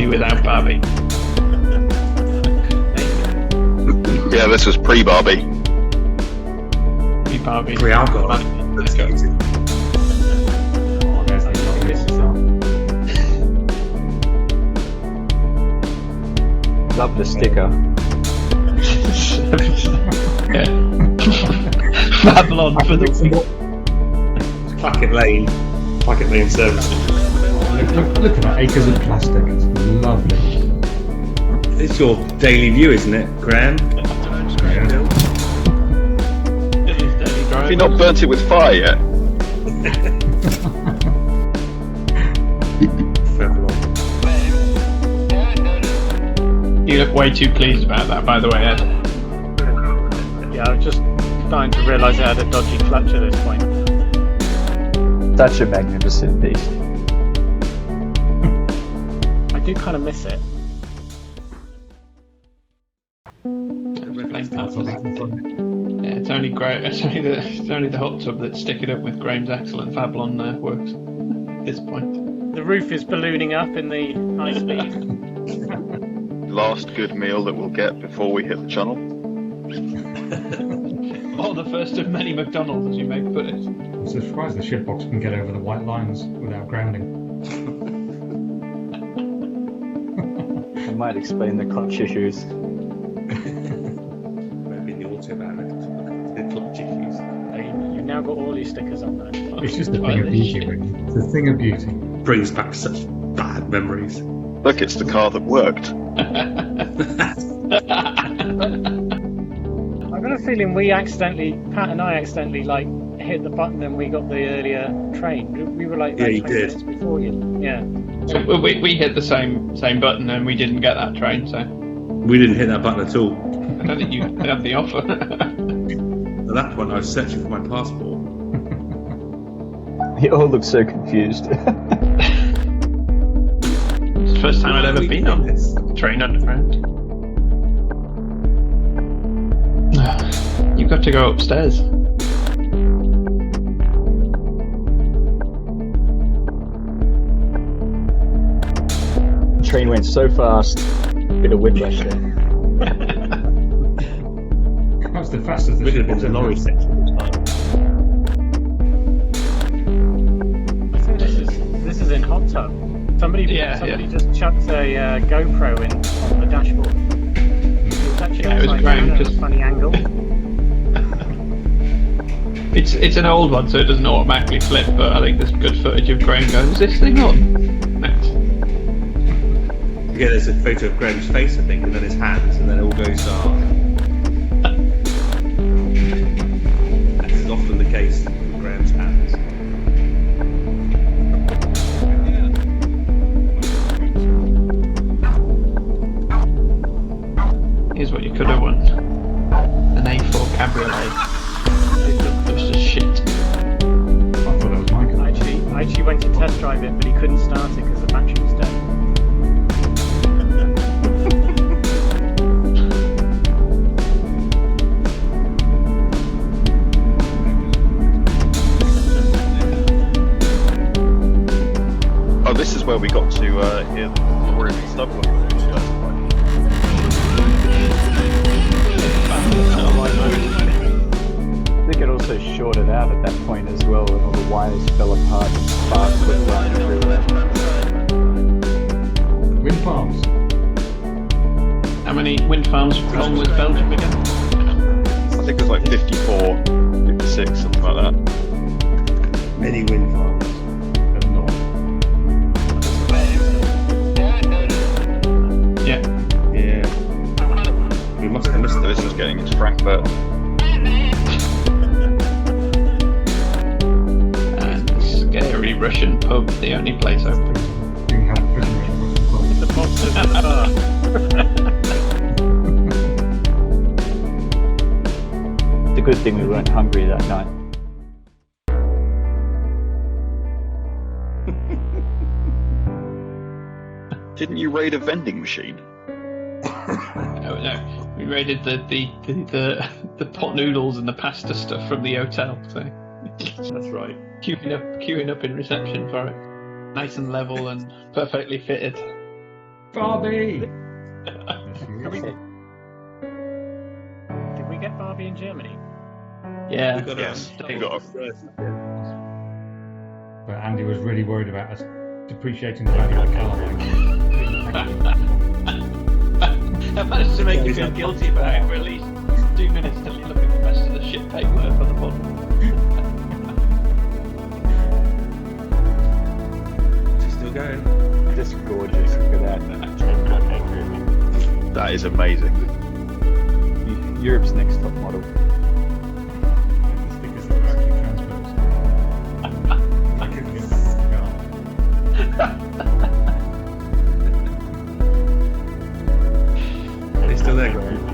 Barbie without Barbie. Yeah, this was pre-Barbie. Pre-Barbie. Pre-alcohol. Let's go. Oh, there's the obvious stuff. Love the sticker. Yeah. Babylon for the Clacket Lane service. Look at that, acres of plastic. It's lovely. It's your daily view, isn't it, Graham? Have you not burnt it with fire yet? You look way too pleased about that, by the way, Ed. Yeah, I was just starting to realise I had a dodgy clutch at this point. Such a magnificent beast. I do kind of miss it. Yeah, it's only great. It's only the hot tub that's sticking up with Graham's excellent Babylon works at this point. The roof is ballooning up in the high speed. Last good meal that we'll get before we hit the channel. Oh, the first of many McDonald's, as you may put it. I'm surprised the shipbox can get over the white lines without grounding. It might explain the clutch issues. Maybe the automatic. The clutch issues. You've now got all your stickers on there. It's just a thing of beauty, really. It's a thing of beauty. Brings back such bad memories. Look, it's the car that worked. I've got a feeling Pat and I accidentally hit the button and we got the earlier train. We were like 20 minutes before you. Yeah. So we hit the same button and we didn't get that train, so We didn't hit that button at all. I don't think you had the offer. At that point, I was searching for my passport. You all look so confused. It's the first time I'd ever been on this train underground. You've got to go upstairs. The train went so fast, bit of whiplash there. That's the fastest We could have been the lorry section this time. I think this is in hot tub. Somebody just chucked a GoPro in on the dashboard. It was actually it was upside Graham down at a just- funny angle. It's an old one, so it doesn't automatically flip, but I think there's good footage of Graham going, is this thing on? Again, there's a photo of Graham's face, I think, and then his hands, and then it all goes dark. This is often the case with Graham's hands. Here's what you could have won. An A4 cabriolet. It looked just as shit. I thought that was my car. I actually went to test drive it, but he couldn't start it because the battery was dead. Oh, this is where we got to hear the story of the stuff. I think it also shorted out at that point as well, and all the wires fell apart and sparks were flying everywhere. Wind farms. How many wind farms long was Belgium again? I think it was like 54, 56, something like that. Many wind farms. But not. Yeah. Yeah. We must have missed So this is getting into Frankfurt. And scary Russian pub, the only place open. Doing how pretty much was The monsters at the bar. It's a good thing we weren't hungry that night. Didn't you raid a vending machine? Oh no, we raided the pot noodles and the pasta stuff from the hotel. So That's right. queuing up in reception for it. Nice and level and perfectly fitted. Barbie! Did we get Barbie in Germany? Yeah. Yes. We got But Andy was really worried about us depreciating the value of the car. I managed to make you feel guilty about it for at least 2 minutes till you look at the rest of the shit paperwork on the bottom. Still going. Just gorgeous. Look at that. That is amazing. Europe's next top model. The stickers are actually transfers. I couldn't get that Are they still there, Graham?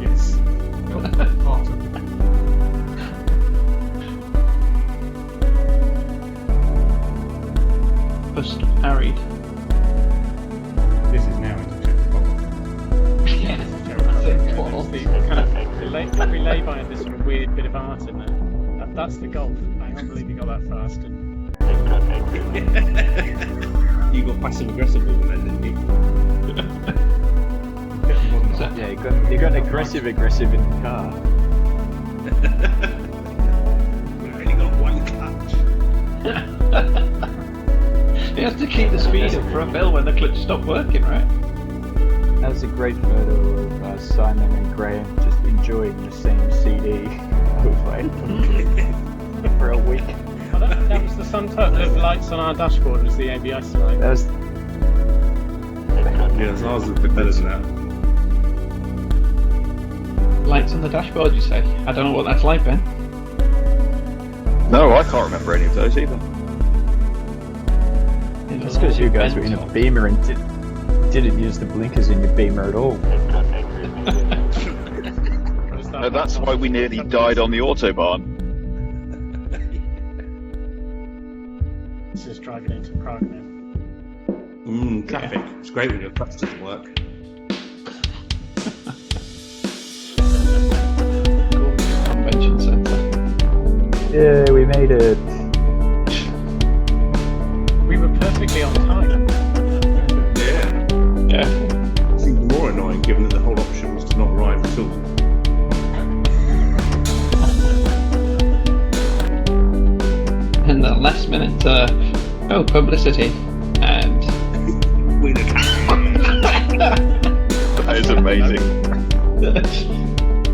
Yes. Part of Just harried. This is now into Czech Republic. Yeah. We lay by this sort of weird bit of art in there. That's the golf. I can't believe you got that fast. You got passive aggressive even then, didn't you? It definitely wasn't that. Yeah, you got an aggressive in the car. We've only got one clutch. He has to keep the speed up for a bill when the clutch stopped working, right? That was a great photo of Simon and Graham just enjoying the same CD over for a week. Oh, that was the sun touch. The lights on our dashboard was the ABS light. That was Yeah, ours is a bit better than that. Lights on the dashboard, you say? I don't know what that's like, Ben. No, I can't remember any of those either. That's because you guys were in a Beamer and didn't use the blinkers in your Beamer at all. No, that's why we nearly died on the Autobahn. This is driving into Prague now. Traffic. It's great when your clutch doesn't work. Convention centre. Yeah, we made it. We were perfectly on time. Yeah. Yeah. It seemed more annoying given that the whole option was to not arrive at all. And the last minute, publicity. And With a That is amazing.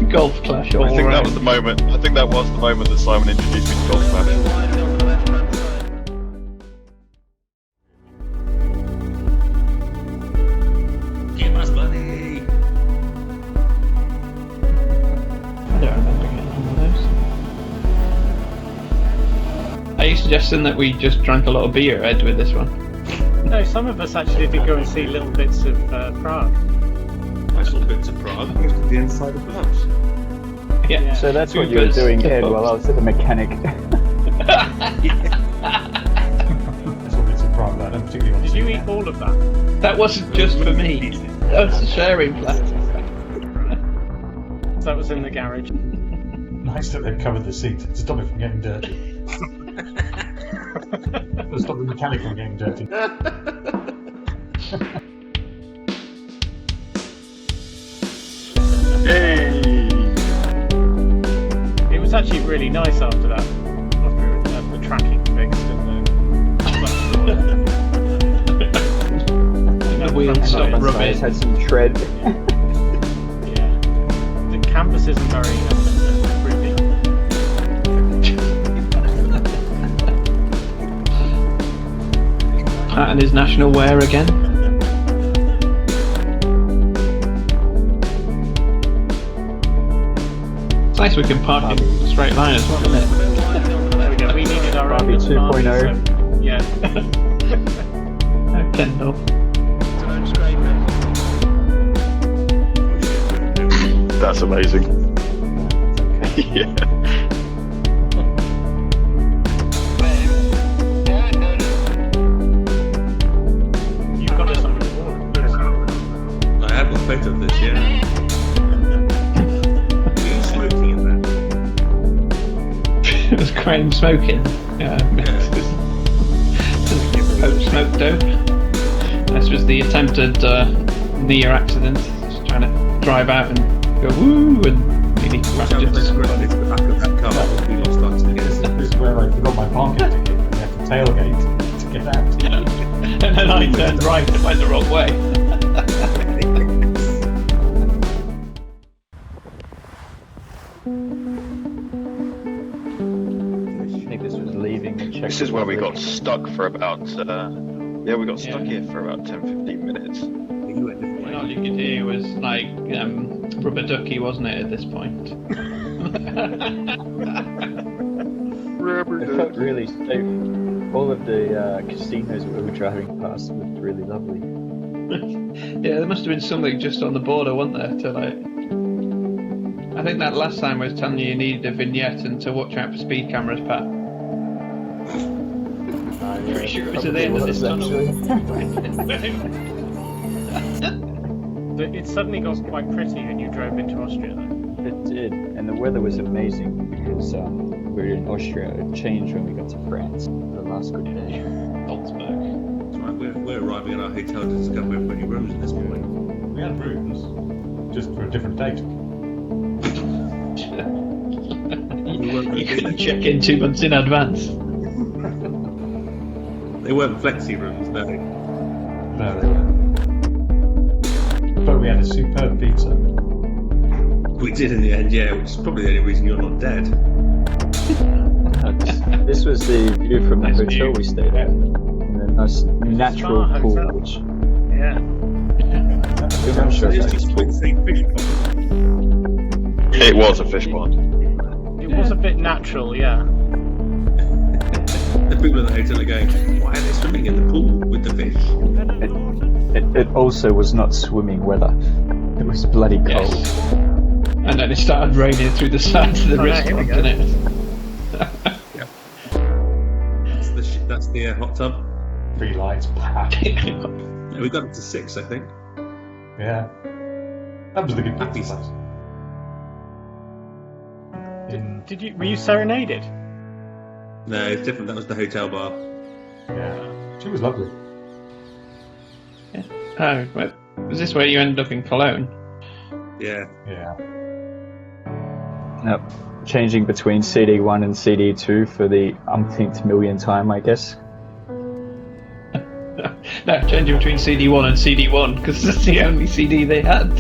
golf clash all I think that around. was the moment. I think that was the moment that Simon introduced me to Golf Clash. Give us money! I don't remember getting one of those. Are you suggesting that we just drank a lot of beer, Ed, with this one? No, some of us actually did go and see little bits of Prague. I saw bits of Prague. Most of the inside of clubs. Yeah. So that's what you were doing, Ed, while I was at the mechanic. That's what it's a problem. I don't particularly want to Did see you that. eat all of that? That wasn't just for me. That was a sharing plan. That was in the garage. Nice that they've covered the seat to stop it from getting dirty. To stop the mechanic from getting dirty. Yay! It was actually really nice after that. After we had the tracking fixed and The wheels stopped Guys rubbing. had some tread. yeah. The canvas isn't very pretty. Pattern is national wear again. It's nice we can park in a straight line as well, isn't it? There we go. We needed our own Barbie little 2.0. so, yeah. Kendall. That's amazing. Yeah. You've got this on your board. I have got a photo of this, yeah. Were you smoking in that? It was Crane smoking. Yeah. Pope smoke dope. This was the attempted near accident. Just trying to drive out and go woo and nearly crashed into It's the back of that car. We lost our tickets. This is where I forgot my parking ticket and I had to tailgate to get out. And then I turned right and went the wrong way. I think this was leaving the Czech This is where we got Republic. stuck for about. We got stuck here for about 10-15 minutes. You went different And all way. you could hear was like rubber ducky, wasn't it, at this point? It felt really safe. All of the casinos we were driving past looked really lovely. Yeah, there must have been something just on the border, wasn't there? To like, I think that last time I was telling you needed a vignette and to watch out for speed cameras, Pat. Pretty sure it was at the end of this tunnel. It suddenly got quite pretty when you drove into Austria, though. It did, and the weather was amazing because we were in Austria. It changed when we got to France. The last good day. Salzburg. That's right, we're arriving at our hotel to discover we've got any rooms at this point. We had rooms, just for a different date. You couldn't check in 2 months in advance. They weren't flexi rooms, no. No, they weren't. But we had a superb pizza. We did in the end, yeah, which is probably the only reason you're not dead. This was the view from the Nice hotel view. we stayed at. And a nice natural Spa pool, hotel. which Yeah. I'm not sure if It's that just was like say fish pond. It was a fish pond. It was a bit natural, yeah. The people in the hotel are going, why are they swimming in the pool with the fish? It also was not swimming weather. It was bloody cold. Yes. And then it started raining through the sides of the Oh, yeah, here we restaurant, go. didn't it? That's the hot tub. 3 lights, packed. Yeah, we got up to 6, I think. Yeah. That was the good Happy. pizza place. Were you serenaded? No, it's different. That was the hotel bar. Yeah. She was lovely. Oh, well, was this where you ended up in Cologne? Yeah. Yeah. Yep. Changing between CD1 and CD2 for the umpteenth million time, I guess. No, changing between CD1 and CD1 because that's the only CD they had.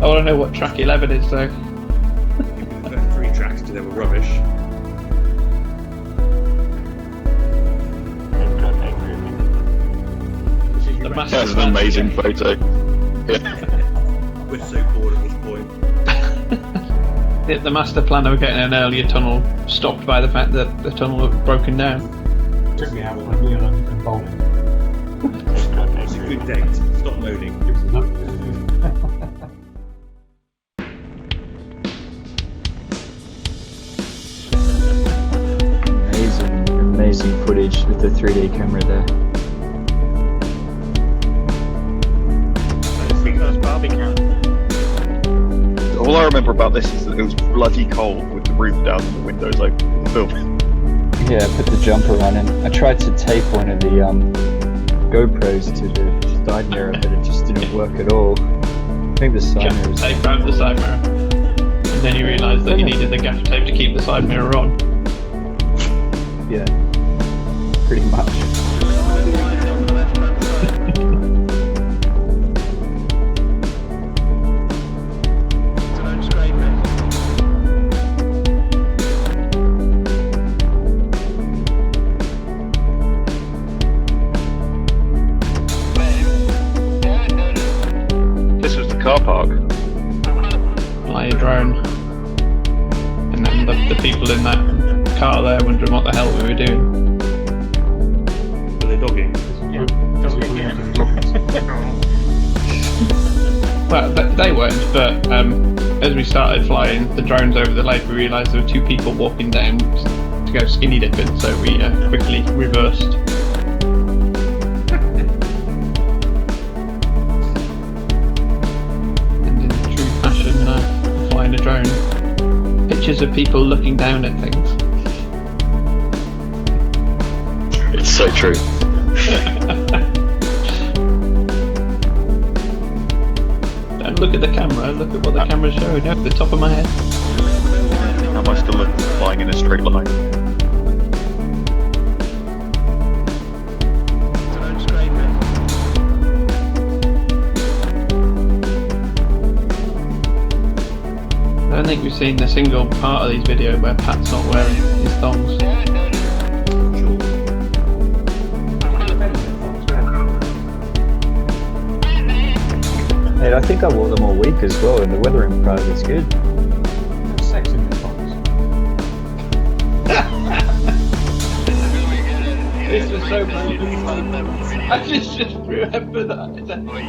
I want to know what track 11 is though. The first 3 tracks because they were rubbish. The master That's an plan. amazing photo. We're so bored at this point. The master plan of getting an earlier tunnel stopped by the fact that the tunnel had broken down. Took me out with Neil and bowling. It's a good date. Stop loading. It was lovely. Amazing footage with the 3D camera there. Those Barbican. All I remember about this is that it was bloody cold with the roof down and the windows open for the film. Yeah, I put the jumper on and I tried to tape one of the GoPros to the side mirror, but it just didn't work at all. I think the side mirror was... Tape around the side mirror. And then you realised that you needed the gaff tape to keep the side mirror on. Yeah, pretty much. This was the car park. Fly a drone. And then the people in that car there wondering what the hell we were doing. Were they dogging? Yeah. Well, they weren't, but as we started flying the drones over the lake, we realised there were 2 people walking down to go skinny dipping, so we quickly reversed. And in true fashion, flying a drone, pictures of people looking down at things. So true. Don't look at the camera, look at what the camera's showing at the top of my head. Am I still flying in a straight line? I don't think we've seen a single part of these videos where Pat's not wearing his thongs. Hey, I think I wore them all week as well, and the weather in Prague is good. There's sex in the box. This was so brilliant. I just remember that.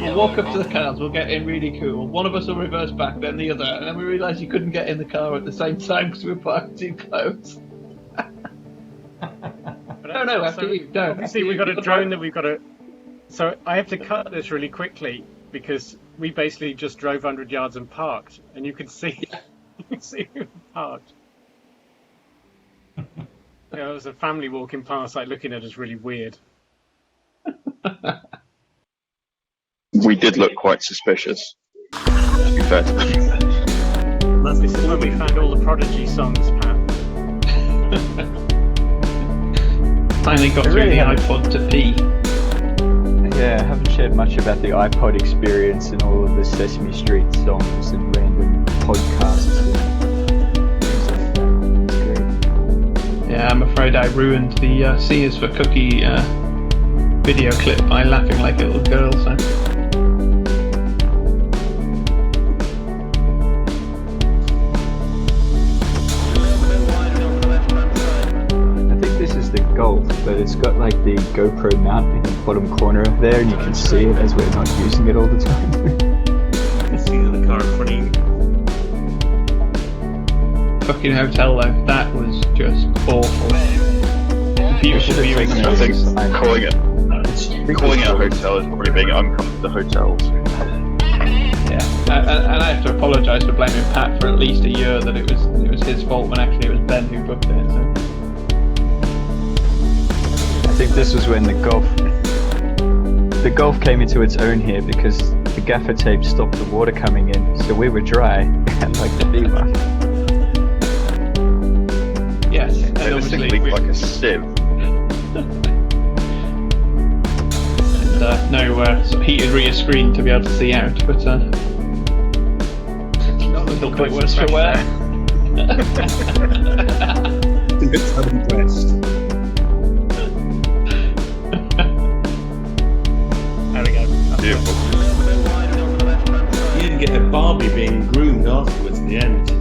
We'll walk up to the cars, we'll get in really cool. One of us will reverse back, then the other, and then we realise you couldn't get in the car at the same time because we were parked too close. No, after you. No, obviously, we've got a drone that we've got to. So I have to cut this really quickly because we basically just drove 100 yards and parked, and you could see, we were parked. There was a family walking past, like looking at us really weird. We did look quite suspicious, to be fair to me. This is when we found all the Prodigy songs, Pat. Finally got through really the haven't. iPod to pee. Yeah, I haven't shared much about the iPod experience and all of the Sesame Street songs and random podcasts and things like that. It's great. Yeah, I'm afraid I ruined the Sears for Cookie video clip by laughing like a little girl, so... I think this is the Golf, but it's got like the GoPro mount in the bottom corner there, and you can see it as we're not using it all the time. You can see the car in front of you. Fucking hotel though, that was just awful. Beautiful viewing. I think calling it a hotel is probably being unkind to hotels. Yeah, and I have to apologise for blaming Pat for at least a year that it was his fault when actually it was Ben who booked it. So. I think this was when the Golf came into its own here because the gaffer tape stopped the water coming in, so we were dry and like the Beamer. Yes, and This thing obviously leaked like a sieve. and no sort of heated rear screen to be able to see out, but a little bit worse for wear. It's a bit unimpressed. There we go. Beautiful. You didn't get a Barbie being groomed afterwards at the end.